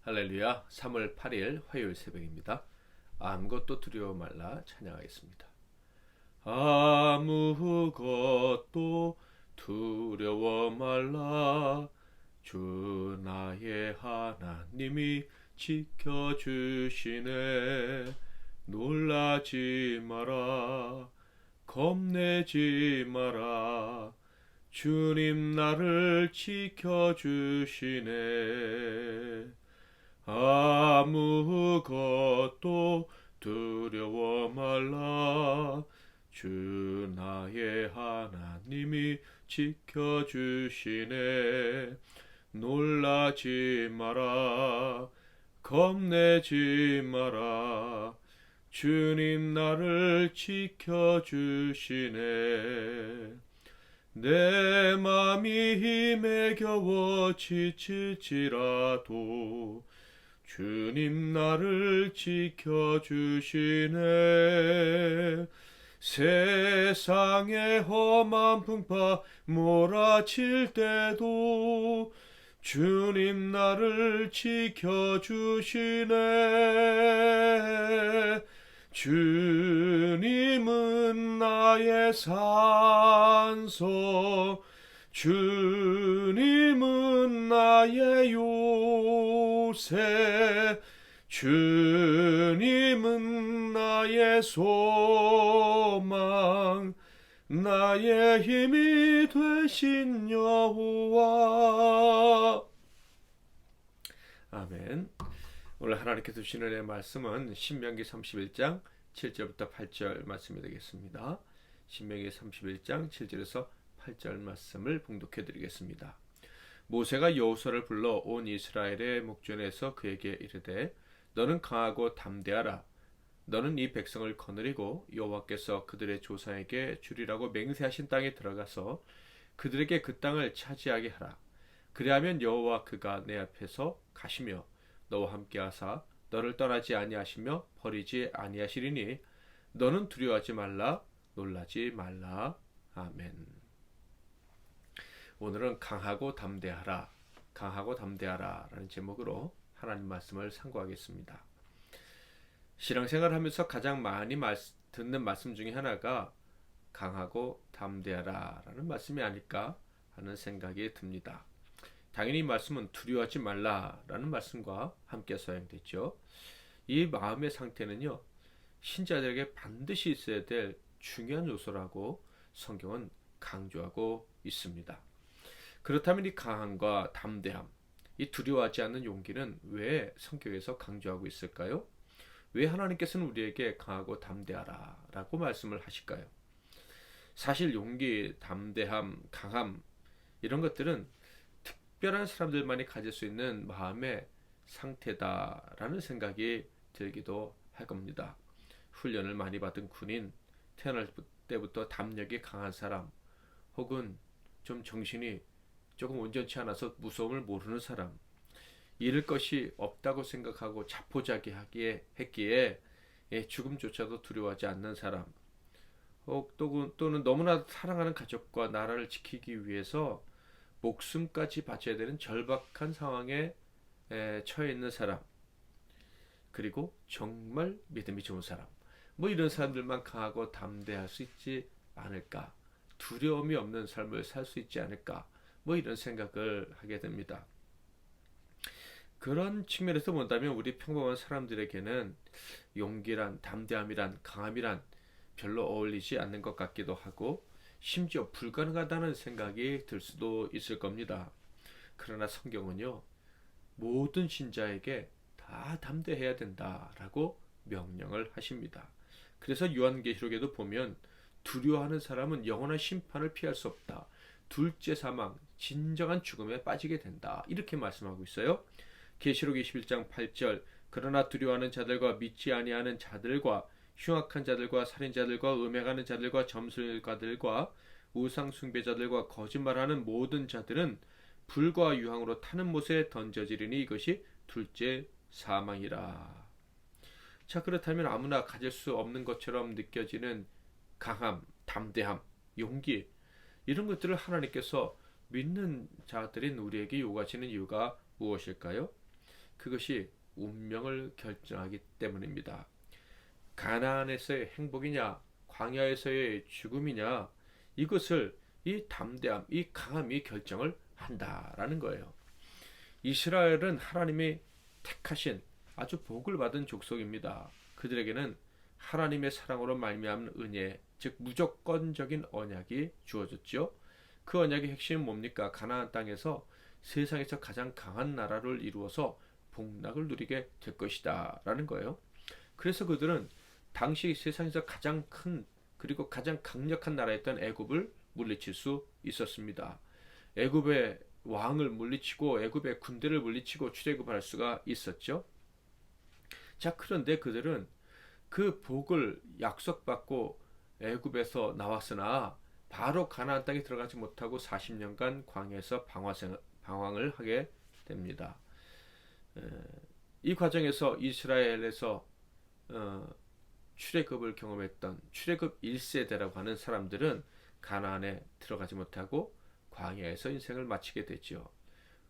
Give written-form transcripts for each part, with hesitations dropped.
할렐루야. 3월 8일 화요일 새벽입니다. 아무것도 두려워 말라 찬양하겠습니다. 아무것도 두려워 말라. 주 나의 하나님이 지켜주시네. 놀라지 마라. 겁내지 마라. 주님 나를 지켜주시네. 아무것도 두려워 말라. 주 나의 하나님이 지켜주시네. 놀라지 마라. 겁내지 마라. 주님 나를 지켜주시네. 내 맘이 힘에 겨워 지칠지라도 주님 나를 지켜주시네. 세상의 험한 풍파 몰아칠 때도 주님 나를 지켜주시네. 주님은 나의 산소, 주님은 나의 요새, 주님은 나의 소망, 나의 힘이 되신 여호와. 아멘. 오늘 하나님께서 주시는 은혜의 말씀은 신명기 31장 7절부터 8절 말씀이 되겠습니다. 신명기 31장 7절에서 8절 말씀을 봉독해 드리겠습니다. 모세가 여호수아를 불러 온 이스라엘의 목전에서 그에게 이르되 너는 강하고 담대하라. 너는 이 백성을 거느리고 여호와께서 그들의 조상에게 주리라고 맹세하신 땅에 들어가서 그들에게 그 땅을 차지하게 하라. 그리하면 여호와 그가 내 앞에서 가시며 너와 함께 하사 너를 떠나지 아니하시며 버리지 아니하시리니 너는 두려워하지 말라. 놀라지 말라. 아멘. 오늘은 강하고 담대하라, 강하고 담대하라 라는 제목으로 하나님 말씀을 상고하겠습니다. 신앙생활을 하면서 가장 많이 듣는 말씀 중에 하나가 강하고 담대하라 라는 말씀이 아닐까 하는 생각이 듭니다. 당연히 이 말씀은 두려워하지 말라라는 말씀과 함께 사용됐죠. 이 마음의 상태는요, 신자들에게 반드시 있어야 될 중요한 요소라고 성경은 강조하고 있습니다. 그렇다면 이 강함과 담대함, 이 두려워하지 않는 용기는 왜 성경에서 강조하고 있을까요? 왜 하나님께서는 우리에게 강하고 담대하라 라고 말씀을 하실까요? 사실 용기, 담대함, 강함 이런 것들은 특별한 사람들만이 가질 수 있는 마음의 상태다라는 생각이 들기도 할 겁니다. 훈련을 많이 받은 군인, 태어날 때부터 담력이 강한 사람, 혹은 좀 정신이 조금 온전치 않아서 무서움을 모르는 사람, 잃을 것이 없다고 생각하고 자포자기하기에 했기에 죽음조차도 두려워하지 않는 사람, 또는 너무나 사랑하는 가족과 나라를 지키기 위해서 목숨까지 바쳐야 되는 절박한 상황에 처해 있는 사람, 그리고 정말 믿음이 좋은 사람, 이런 사람들만 강하고 담대할 수 있지 않을까, 두려움이 없는 삶을 살 수 있지 않을까, 이런 생각을 하게 됩니다. 그런 측면에서 본다면 우리 평범한 사람들에게는 용기란, 담대함이란, 강함이란 별로 어울리지 않는 것 같기도 하고 심지어 불가능하다는 생각이 들 수도 있을 겁니다. 그러나 성경은요, 모든 신자에게 다 담대해야 된다라고 명령을 하십니다. 그래서 요한계시록에도 보면 두려워하는 사람은 영원한 심판을 피할 수 없다. 둘째 사망, 진정한 죽음에 빠지게 된다. 이렇게 말씀하고 있어요. 계시록 21장 8절 그러나 두려워하는 자들과 믿지 아니하는 자들과 흉악한 자들과 살인자들과 음행하는 자들과 점술가들과 우상 숭배자들과 거짓말하는 모든 자들은 불과 유황으로 타는 못에 던져지리니 이것이 둘째 사망이라. 자, 그렇다면 아무나 가질 수 없는 것처럼 느껴지는 강함, 담대함, 용기, 이런 것들을 하나님께서 믿는 자들인 우리에게 요구하시는 이유가 무엇일까요? 그것이 운명을 결정하기 때문입니다. 가나안에서의 행복이냐 광야에서의 죽음이냐, 이것을 이 담대함, 이 강함이 결정을 한다라는 거예요. 이스라엘은 하나님이 택하신 아주 복을 받은 족속입니다. 그들에게는 하나님의 사랑으로 말미암은 은혜, 즉 무조건적인 언약이 주어졌죠. 그 언약의 핵심은 뭡니까? 가나안 땅에서 세상에서 가장 강한 나라를 이루어서 복락을 누리게 될 것이다 라는 거예요. 그래서 그들은 당시 세상에서 가장 큰 그리고 가장 강력한 나라였던 애굽을 물리칠 수 있었습니다. 애굽의 왕을 물리치고 애굽의 군대를 물리치고 출애굽할 수가 있었죠. 자, 그런데 그들은 그 복을 약속받고 애굽에서 나왔으나 바로 가나안 땅에 들어가지 못하고 40년간 광야에서 방황을 하게 됩니다. 이 과정에서 이스라엘에서 출애굽을 경험했던 출애굽 1세대라고 하는 사람들은 가나안에 들어가지 못하고 광야에서 인생을 마치게 되죠.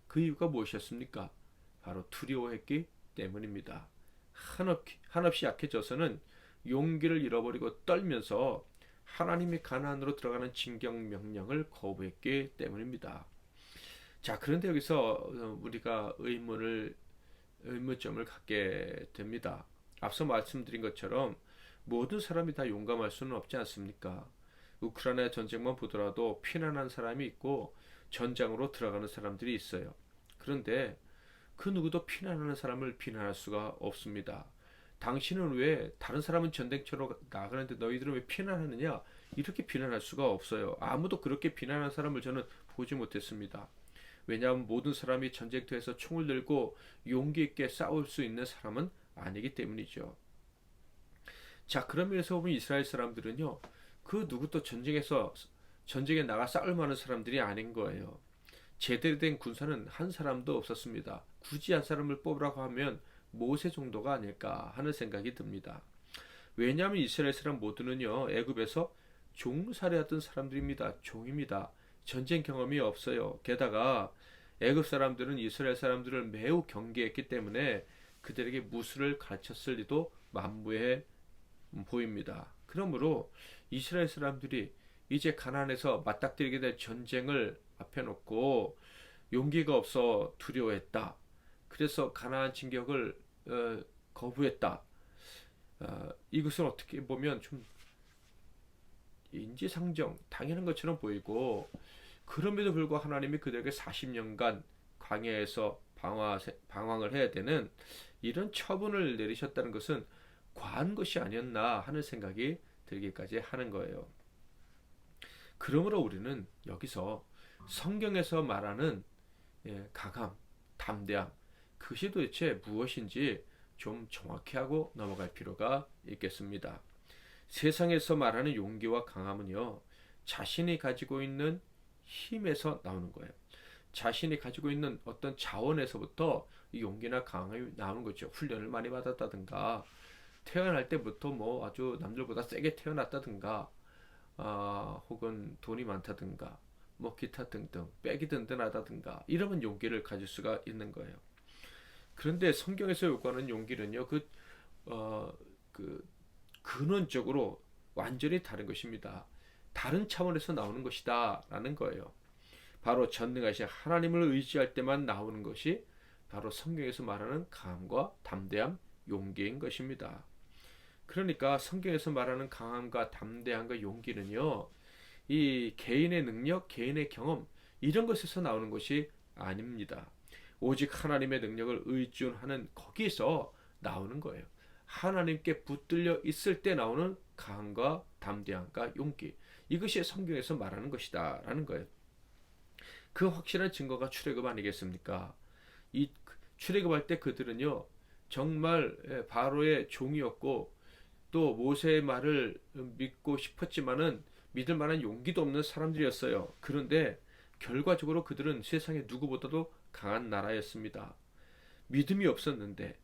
그 이유가 무엇이었습니까? 바로 두려워했기 때문입니다. 한없이 약해져서는 용기를 잃어버리고 떨면서 하나님이 가나안으로 들어가는 진경 명령을 거부했기 때문입니다. 자, 그런데 여기서 우리가 의문점을 갖게 됩니다. 앞서 말씀드린 것처럼 모든 사람이 다 용감할 수는 없지 않습니까? 우크라이나 전쟁만 보더라도 피난한 사람이 있고 전장으로 들어가는 사람들이 있어요. 그런데 그 누구도 피난하는 사람을 비난할 수가 없습니다. 당신은 왜 다른 사람은 전쟁터로 나가는데 너희들은 왜 피난하느냐? 이렇게 비난할 수가 없어요. 아무도 그렇게 비난한 사람을 저는 보지 못했습니다. 왜냐하면 모든 사람이 전쟁터에서 총을 들고 용기 있게 싸울 수 있는 사람은 아니기 때문이죠. 자, 그런 면에서 보면 이스라엘 사람들은요, 그 누구도 전쟁에 나가 싸울 만한 사람들이 아닌 거예요. 제대로 된 군사는 한 사람도 없었습니다. 굳이 한 사람을 뽑으라고 하면 모세 정도가 아닐까 하는 생각이 듭니다. 왜냐하면 이스라엘 사람 모두는요, 애굽에서 종살이하던 사람들입니다. 종입니다. 전쟁 경험이 없어요. 게다가 애굽 사람들은 이스라엘 사람들을 매우 경계했기 때문에 그들에게 무술을 가르쳤을 리도 만무해 보입니다. 그러므로 이스라엘 사람들이 이제 가나안에서 맞닥뜨리게 될 전쟁을 앞에 놓고 용기가 없어 두려워했다. 그래서 가나안 진격을 거부했다. 이것은 어떻게 보면 좀 인지상정 당연한 것처럼 보이고, 그럼에도 불구하고 하나님이 그들에게 40년간 광야에서 방황을 해야 되는 이런 처분을 내리셨다는 것은 과한 것이 아니었나 하는 생각이 들기까지 하는 거예요. 그러므로 우리는 여기서 성경에서 말하는 강함, 담대함, 그것이 도대체 무엇인지 좀 정확히 하고 넘어갈 필요가 있겠습니다. 세상에서 말하는 용기와 강함은요, 자신이 가지고 있는 힘에서 나오는 거예요. 자신이 가지고 있는 어떤 자원에서부터 이 용기나 강함이 나오는 거죠. 훈련을 많이 받았다든가, 태어날 때부터 뭐 아주 남들보다 세게 태어났다든가, 혹은 돈이 많다든가, 뭐 기타 등등, 백이 든든하다든가, 이러면 용기를 가질 수가 있는 거예요. 그런데 성경에서 요구하는 용기는요, 근원적으로 완전히 다른 것입니다. 다른 차원에서 나오는 것이다 라는 거예요. 바로 전능하신 하나님을 의지할 때만 나오는 것이 바로 성경에서 말하는 강함과 담대함, 용기인 것입니다. 그러니까 성경에서 말하는 강함과 담대함과 용기는요, 이 개인의 능력, 개인의 경험, 이런 것에서 나오는 것이 아닙니다. 오직 하나님의 능력을 의존하는 거기서 나오는 거예요. 하나님께 붙들려 있을 때 나오는 강함과 담대함과 용기, 이것이 성경에서 말하는 것이다 라는 거예요. 그 확실한 증거가 출애굽 아니겠습니까? 이 출애굽할 때 그들은요, 정말 바로의 종이었고 또 모세의 말을 믿고 싶었지만은 믿을 만한 용기도 없는 사람들이었어요. 그런데 결과적으로 그들은 세상의 누구보다도 강한 나라였습니다. 믿음이 없었는데,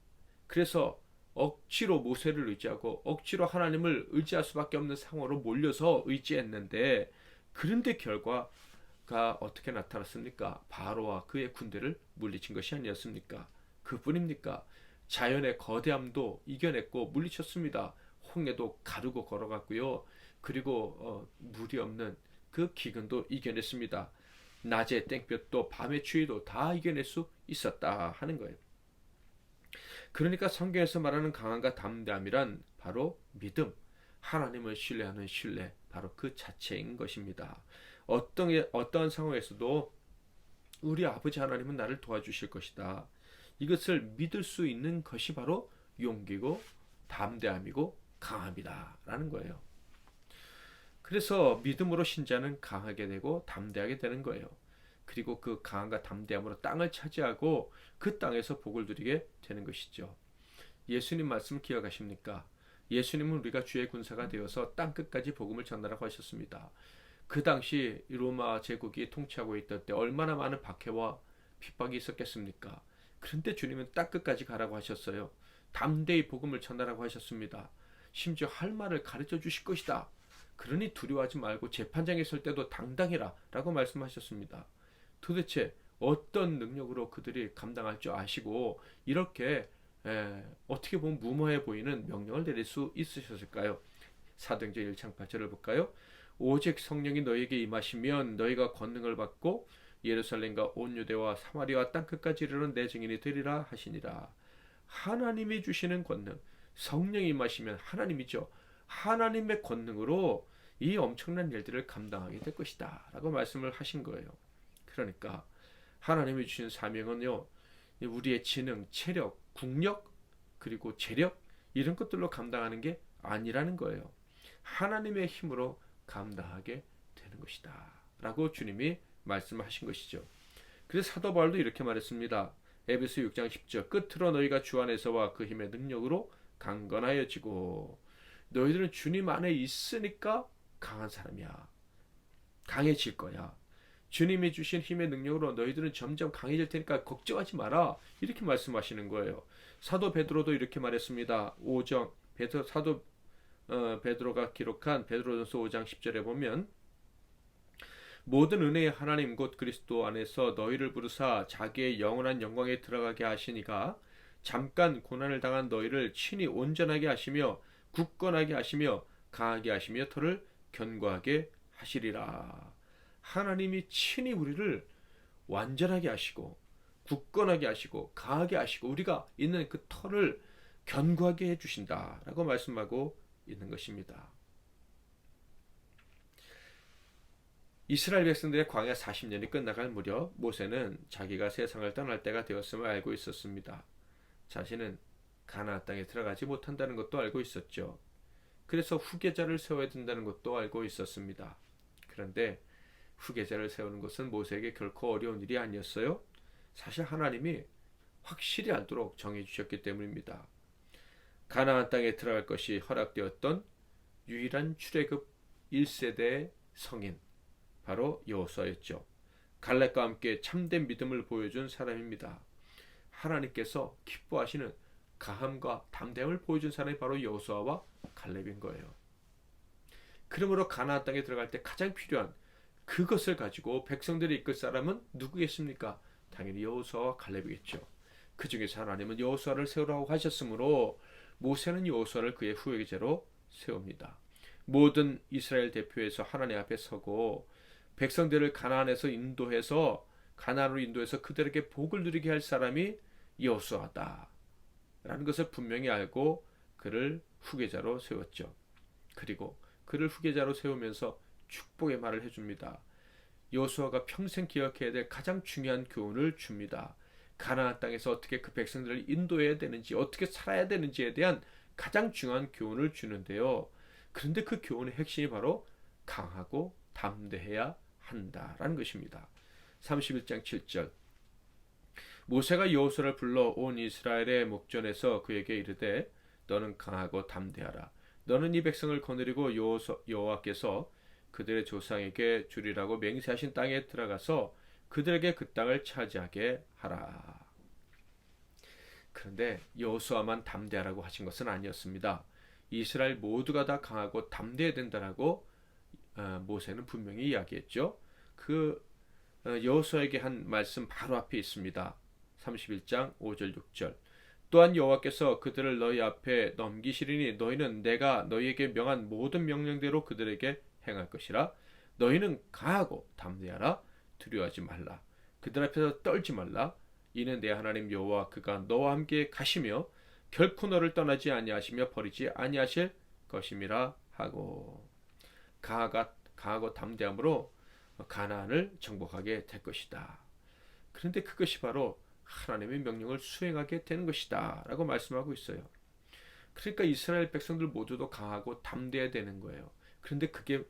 그래서 억지로 모세를 의지하고 억지로 하나님을 의지할 수밖에 없는 상황으로 몰려서 의지했는데, 그런데 결과가 어떻게 나타났습니까? 바로와 그의 군대를 물리친 것이 아니었습니까? 그뿐입니까? 자연의 거대함도 이겨냈고 물리쳤습니다. 홍해도 가르고 걸어갔고요. 그리고 물이 없는 그 기근도 이겨냈습니다. 낮의 땡볕도 밤의 추위도 다 이겨낼 수 있었다 하는 거예요. 그러니까 성경에서 말하는 강함과 담대함이란 바로 믿음, 하나님을 신뢰하는 신뢰, 바로 그 자체인 것입니다. 어떤 상황에서도 우리 아버지 하나님은 나를 도와주실 것이다. 이것을 믿을 수 있는 것이 바로 용기고 담대함이고 강함이다 라는 거예요. 그래서 믿음으로 신자는 강하게 되고 담대하게 되는 거예요. 그리고 그 강함과 담대함으로 땅을 차지하고 그 땅에서 복을 누리게 되는 것이죠. 예수님 말씀 기억하십니까? 예수님은 우리가 주의 군사가 되어서 땅 끝까지 복음을 전하라고 하셨습니다. 그 당시 로마 제국이 통치하고 있던 때 얼마나 많은 박해와 핍박이 있었겠습니까? 그런데 주님은 땅 끝까지 가라고 하셨어요. 담대히 복음을 전하라고 하셨습니다. 심지어 할 말을 가르쳐 주실 것이다. 그러니 두려워하지 말고 재판장에 설 때도 당당해라 라고 말씀하셨습니다. 도대체 어떤 능력으로 그들이 감당할 줄 아시고 이렇게 어떻게 보면 무모해 보이는 명령을 내릴 수 있으셨을까요? 사도행전 1장 8절을 볼까요? 오직 성령이 너희에게 임하시면 너희가 권능을 받고 예루살렘과 온 유대와 사마리아 땅 끝까지 이르는 내 증인이 되리라 하시니라. 하나님이 주시는 권능, 성령이 임하시면 하나님이죠. 하나님의 권능으로 이 엄청난 일들을 감당하게 될 것이다 라고 말씀을 하신 거예요. 그러니까 하나님이 주신 사명은요, 우리의 지능, 체력, 국력, 그리고 재력 이런 것들로 감당하는 게 아니라는 거예요. 하나님의 힘으로 감당하게 되는 것이다 라고 주님이 말씀하신 것이죠. 그래서 사도 바울도 이렇게 말했습니다. 에베소 6장 10절 끝으로 너희가 주 안에서와 그 힘의 능력으로 강건하여지고. 너희들은 주님 안에 있으니까 강한 사람이야. 강해질 거야. 주님이 주신 힘의 능력으로 너희들은 점점 강해질 테니까 걱정하지 마라. 이렇게 말씀하시는 거예요. 사도 베드로도 이렇게 말했습니다. 5장 사도 베드로가 기록한 베드로전서 5장 10절에 보면 모든 은혜의 하나님 곧 그리스도 안에서 너희를 부르사 자기의 영원한 영광에 들어가게 하시니가 잠깐 고난을 당한 너희를 친히 온전하게 하시며 굳건하게 하시며 강하게 하시며 터를 견고하게 하시리라. 하나님이 친히 우리를 완전하게 하시고 굳건하게 하시고 강하게 하시고 우리가 있는 그 터를 견고하게 해주신다 라고 말씀하고 있는 것입니다. 이스라엘 백성들의 광야 40년이 끝나갈 무렵 모세는 자기가 세상을 떠날 때가 되었음을 알고 있었습니다. 자신은 가나안 땅에 들어가지 못한다는 것도 알고 있었죠. 그래서 후계자를 세워야 된다는 것도 알고 있었습니다. 그런데 후계자를 세우는 것은 모세에게 결코 어려운 일이 아니었어요. 사실 하나님이 확실히 알도록 정해주셨기 때문입니다. 가나안 땅에 들어갈 것이 허락되었던 유일한 출애굽 1세대의 성인 바로 여호수아였죠. 갈렙과 함께 참된 믿음을 보여준 사람입니다. 하나님께서 기뻐하시는 강함과 담대함을 보여준 사람이 바로 여호수아와 갈렙인 거예요. 그러므로 가나안 땅에 들어갈 때 가장 필요한 그것을 가지고 백성들이 이끌 사람은 누구겠습니까? 당연히 여호수아와 갈렙이겠죠. 그 중에서 하나님은 여호수아를 세우라고 하셨으므로 모세는 여호수아를 그의 후계자로 세웁니다. 모든 이스라엘 대표에서 하나님 앞에 서고 백성들을 가나안에서 인도해서 가나안으로 인도해서 그들에게 복을 누리게 할 사람이 여호수아다 라는 것을 분명히 알고 그를 후계자로 세웠죠. 그리고 그를 후계자로 세우면서 축복의 말을 해줍니다. 여호수아가 평생 기억해야 될 가장 중요한 교훈을 줍니다. 가나안 땅에서 어떻게 그 백성들을 인도해야 되는지 어떻게 살아야 되는지에 대한 가장 중요한 교훈을 주는데요. 그런데 그 교훈의 핵심이 바로 강하고 담대해야 한다라는 것입니다. 31장 7절 모세가 여호수아를 불러 온 이스라엘의 목전에서 그에게 이르되 너는 강하고 담대하라. 너는 이 백성을 거느리고 여호와께서 그들의 조상에게 주리라고 맹세하신 땅에 들어가서 그들에게 그 땅을 차지하게 하라. 그런데 여호수아만 담대하라고 하신 것은 아니었습니다. 이스라엘 모두가 다 강하고 담대해야 된다라고 모세는 분명히 이야기했죠. 그 여호수아에게 한 말씀 바로 앞에 있습니다. 31장 5절 6절. 또한 여호와께서 그들을 너희 앞에 넘기시리니 너희는 내가 너희에게 명한 모든 명령대로 그들에게 행할 것이라. 너희는 강하고 담대하라. 두려워하지 말라. 그들 앞에서 떨지 말라. 이는 내 하나님 여호와 그가 너와 함께 가시며 결코 너를 떠나지 아니하시며 버리지 아니하실 것임이라 하고. 강하고 담대함으로 가나안을 정복하게 될 것이다. 그런데 그것이 바로 하나님의 명령을 수행하게 되는 것이다 라고 말씀하고 있어요. 그러니까 이스라엘 백성들 모두도 강하고 담대해야 되는 거예요. 그런데 그게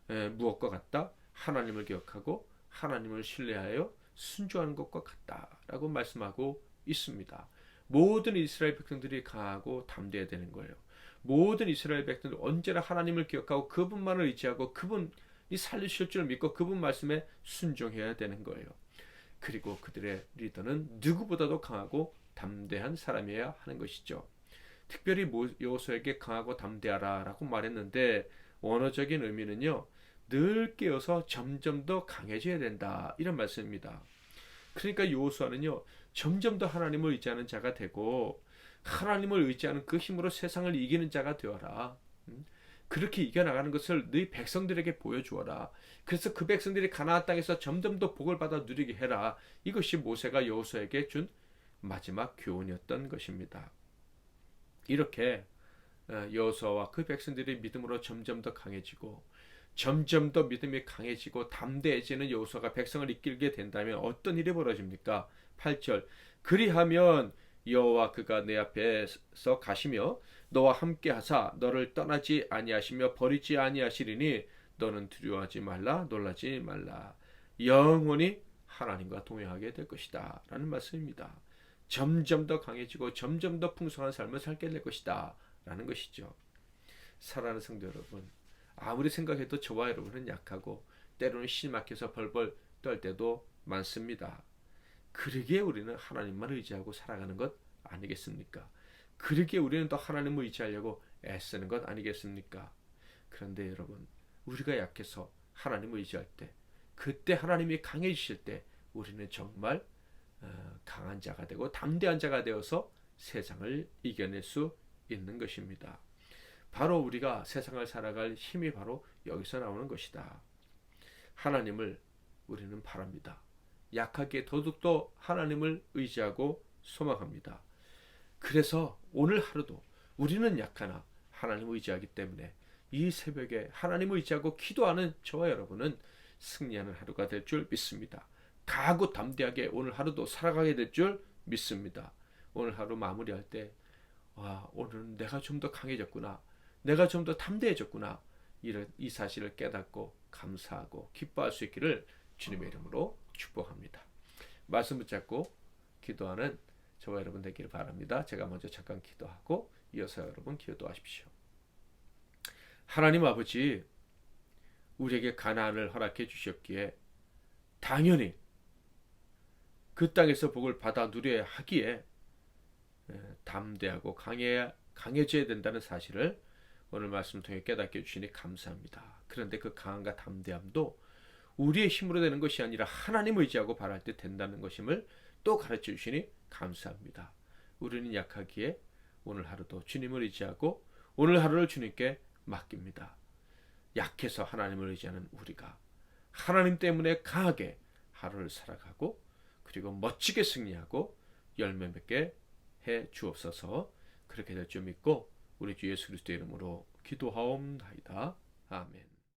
무엇과 같다? 하나님을 기억하고 하나님을 신뢰하여 순종하는 것과 같다라고 말씀하고 있습니다. 모든 이스라엘 백성들이 강하고 담대해야 되는 거예요. 모든 이스라엘 백성들 언제나 하나님을 기억하고 그분만을 의지하고 그분이 살리실 줄 믿고 그분 말씀에 순종해야 되는 거예요. 그리고 그들의 리더는 누구보다도 강하고 담대한 사람이어야 하는 것이죠. 특별히 여호수아에게 강하고 담대하라 라고 말했는데 원어적인 의미는요, 늘 깨어서 점점 더 강해져야 된다 이런 말씀입니다. 그러니까 여호수아는요, 점점 더 하나님을 의지하는 자가 되고 하나님을 의지하는 그 힘으로 세상을 이기는 자가 되어라. 그렇게 이겨나가는 것을 너희 백성들에게 보여주어라. 그래서 그 백성들이 가나안 땅에서 점점 더 복을 받아 누리게 해라. 이것이 모세가 여호수아에게 준 마지막 교훈이었던 것입니다. 이렇게 여호수아와 그 백성들이 믿음으로 점점 더 강해지고 점점 더 믿음이 강해지고 담대해지는 여호수아가 백성을 이끌게 된다면 어떤 일이 벌어집니까? 8절. 그리하면 여호와 그가 내 앞에서 가시며 너와 함께 하사 너를 떠나지 아니하시며 버리지 아니하시리니 너는 두려워하지 말라 놀라지 말라. 영원히 하나님과 동행하게 될 것이다 라는 말씀입니다. 점점 더 강해지고 점점 더 풍성한 삶을 살게 될 것이다 라는 것이죠. 사랑하는 성도 여러분, 아무리 생각해도 저와 여러분은 약하고 때로는 신이 막혀서 벌벌 떨 때도 많습니다. 그러기에 우리는 하나님만 의지하고 살아가는 것 아니겠습니까? 그러기에 우리는 또 하나님을 의지하려고 애쓰는 것 아니겠습니까? 그런데 여러분, 우리가 약해서 하나님을 의지할 때, 그때 하나님이 강해지실 때 우리는 정말 강한 자가 되고 담대한 자가 되어서 세상을 이겨낼 수 있는 것입니다. 바로 우리가 세상을 살아갈 힘이 바로 여기서 나오는 것이다. 하나님을 우리는 바랍니다. 약하게 더욱더 하나님을 의지하고 소망합니다. 그래서 오늘 하루도 우리는 약하나 하나님을 의지하기 때문에 이 새벽에 하나님을 의지하고 기도하는 저와 여러분은 승리하는 하루가 될 줄 믿습니다. 강하고 담대하게 오늘 하루도 살아가게 될 줄 믿습니다. 오늘 하루 마무리할 때 오늘은 내가 좀 더 강해졌구나, 내가 좀 더 담대해졌구나, 이 사실을 깨닫고 감사하고 기뻐할 수 있기를 주님의 이름으로 축복합니다. 말씀 붙잡고 기도하는 저와 여러분 되기를 바랍니다. 제가 먼저 잠깐 기도하고 이어서 여러분 기도하십시오. 하나님 아버지, 우리에게 가나안을 허락해 주셨기에 당연히 그 땅에서 복을 받아 누려야 하기에 담대하고 강해져야 된다는 사실을 오늘 말씀 통해 깨닫게 해주시니 감사합니다. 그런데 그 강함과 담대함도 우리의 힘으로 되는 것이 아니라 하나님을 의지하고 바랄 때 된다는 것임을 또 가르쳐 주시니 감사합니다. 우리는 약하기에 오늘 하루도 주님을 의지하고 오늘 하루를 주님께 맡깁니다. 약해서 하나님을 의지하는 우리가 하나님 때문에 강하게 하루를 살아가고 그리고 멋지게 승리하고 열매 맺게 해 주옵소서. 그렇게 될 줄 믿고 우리 주 예수 그리스도의 이름으로 기도하옵나이다. 아멘.